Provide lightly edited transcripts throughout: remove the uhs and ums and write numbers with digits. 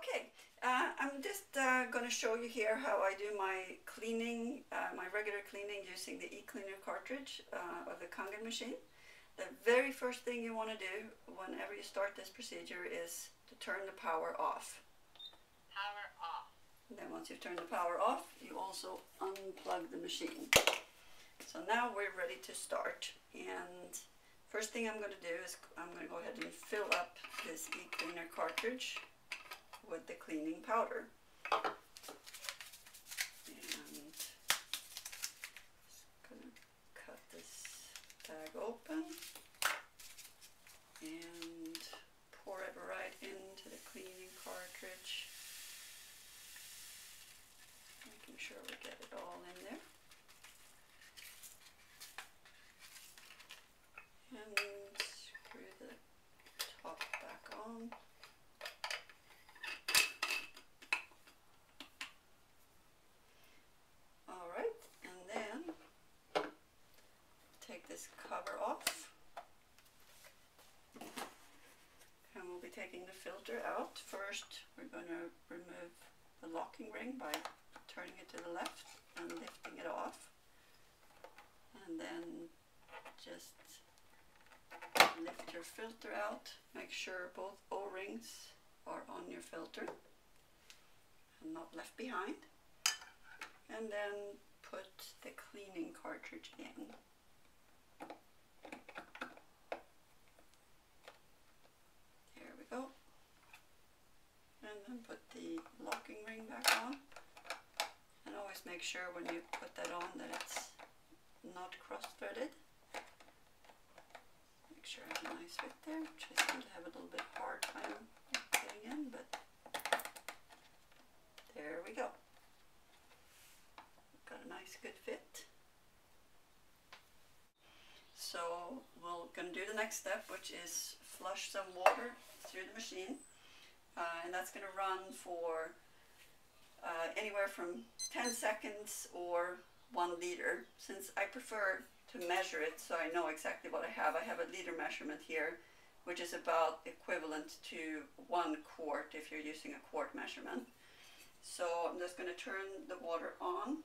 Okay, I'm just going to show you here how I do my cleaning, my regular cleaning using the E-Cleaner cartridge of the Kangen machine. The very first thing you want to do whenever you start this procedure is to turn the power off. Power off. And then once you've turned the power off, you also unplug the machine. So now we're ready to start. And first thing I'm going to do is I'm going to go ahead and fill up this E-Cleaner cartridge with the cleaning powder. And just going to cut this bag open and pour it right into the cleaning cartridge, making sure we get it all in there. And screw the top back on. Alright, and then take this cover off. And we'll be taking the filter out. First, we're going to remove the locking ring by turning it to the left and lifting it off. And then just lift your filter out. Make sure both O-rings are on your filter and not left behind. And then put the cleaning cartridge in. There we go. And then put the locking ring back on. And always make sure when you put that on that it's not cross-threaded. Make sure I have a nice fit there, which I seem to have a little bit hard time getting in, but there we go. Got a nice good fit. So we're going to do the next step, which is flush some water through the machine, and that's going to run for anywhere from 10 seconds or 1 liter. Since I prefer to measure it so I know exactly what I have a liter measurement here, which is about equivalent to 1 quart if you're using a quart measurement. So I'm just going to turn the water on.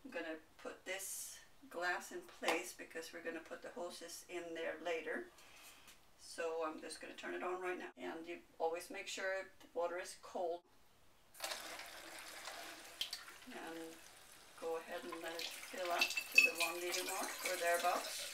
I'm going to put this glass in place because we're going to put the hoses in there later. So I'm just going to turn it on right now. And you always make sure the water is cold. And go ahead and let it fill up to the 1 liter mark or thereabouts.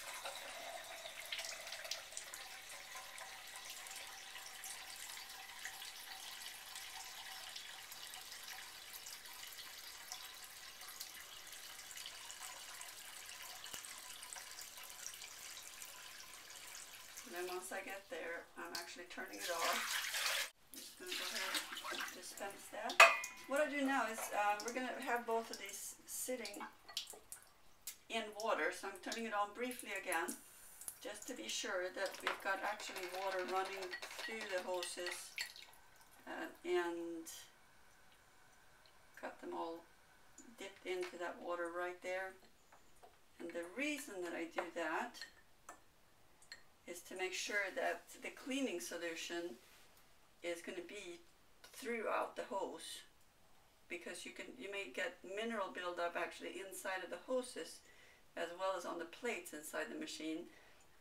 And then once I get there, I'm actually turning it off. I'm just going to go ahead and dispense that. What I do now is we're going to have both of these sitting in water, so I'm turning it on briefly again, just to be sure that we've got actually water running through the hoses and got them all dipped into that water right there. And the reason that I do that is to make sure that the cleaning solution is going to be throughout the hose, because you may get mineral buildup actually inside of the hoses as well as on the plates inside the machine.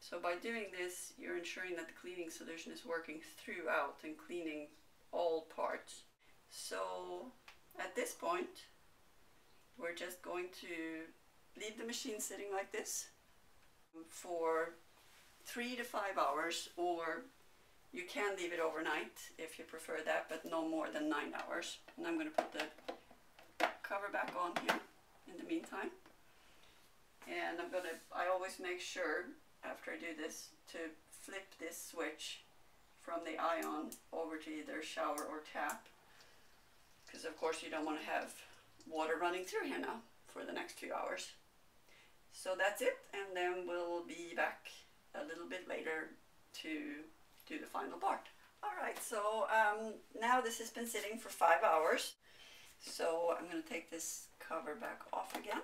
So by doing this, you're ensuring that the cleaning solution is working throughout and cleaning all parts. So at this point, we're just going to leave the machine sitting like this for 3 to 5 hours, or you can leave it overnight if you prefer that, but no more than 9 hours. And I'm going to put the cover back on here in the meantime. And I always make sure after I do this to flip this switch from the ion over to either shower or tap, because of course you don't want to have water running through here now for the next 2 hours. So that's it, and then we'll be back a little bit later to do the final part. Alright, so now this has been sitting for 5 hours. So I'm going to take this cover back off again.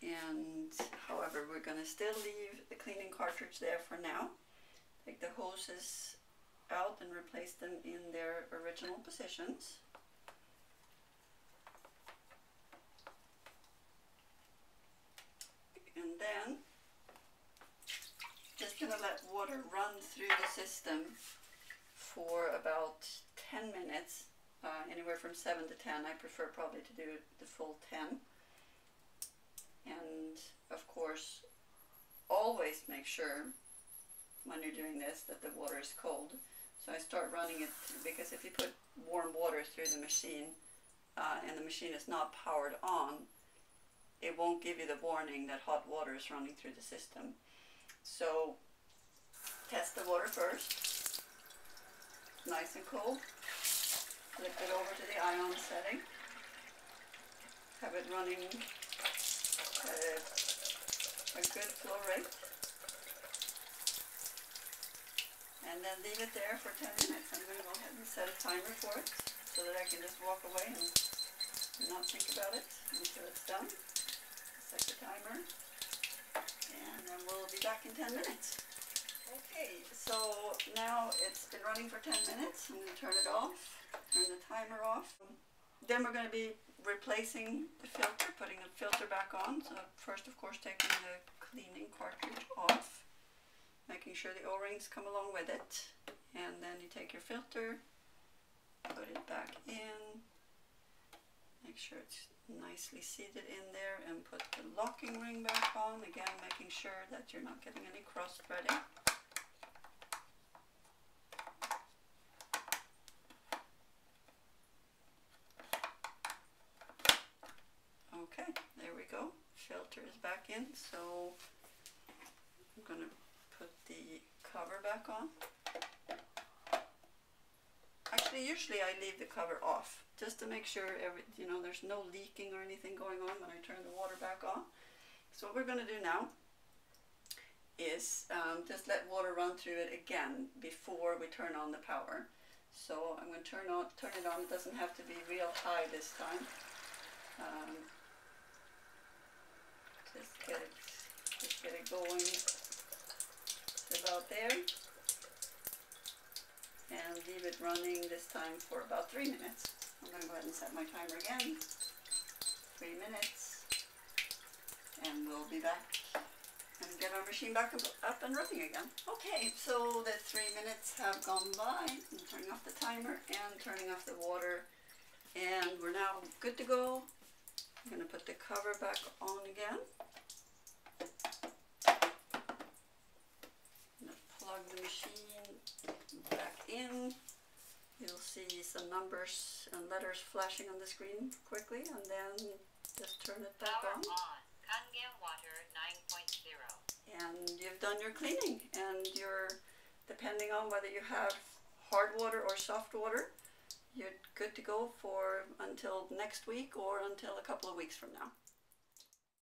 And however, we're going to still leave the cleaning cartridge there for now. Take the hoses out and replace them in their original positions. And then just going to let water run through the system for about 10 minutes, anywhere from 7 to 10. I prefer probably to do the full 10. And of course, always make sure when you're doing this that the water is cold. So I start running it, because if you put warm water through the machine and the machine is not powered on, it won't give you the warning that hot water is running through the system. So test the water first, nice and cold. Flip it over to the ion setting. Have it running a good flow rate. And then leave it there for 10 minutes. I'm going to go ahead and set a timer for it so that I can just walk away and not think about it until it's done. Set the timer. And then we'll be back in 10 minutes. Okay, so now it's been running for 10 minutes. I'm going to turn it off, turn the timer off. Then we're going to be replacing the filter, putting the filter back on. So first, of course, taking the cleaning cartridge off, making sure the O-rings come along with it. And then you take your filter, put it back in, make sure it's nicely seated in there, and put the locking ring back on, again making sure that you're not getting any cross threading. Okay, there we go, filter is back in, so I'm going to put the cover back on. Actually, usually I leave the cover off, just to make sure there's no leaking or anything going on when I turn the water back on. So what we're going to do now is just let water run through it again before we turn on the power. So I'm going to turn it on. It doesn't have to be real high this time. Just get it going to about there. And leave it running this time for about 3 minutes. I'm going to go ahead and set my timer again. 3 minutes. And we'll be back and get our machine back up and running again. Okay, so the 3 minutes have gone by. I'm turning off the timer and turning off the water. And we're now good to go. I'm going to put the cover back on again. I'm going to plug the machine back in. You'll see some numbers and letters flashing on the screen quickly, and then just turn it back on. Kangen water 9.0. And you've done your cleaning, and depending on whether you have hard water or soft water, you're good to go for until next week or until a couple of weeks from now.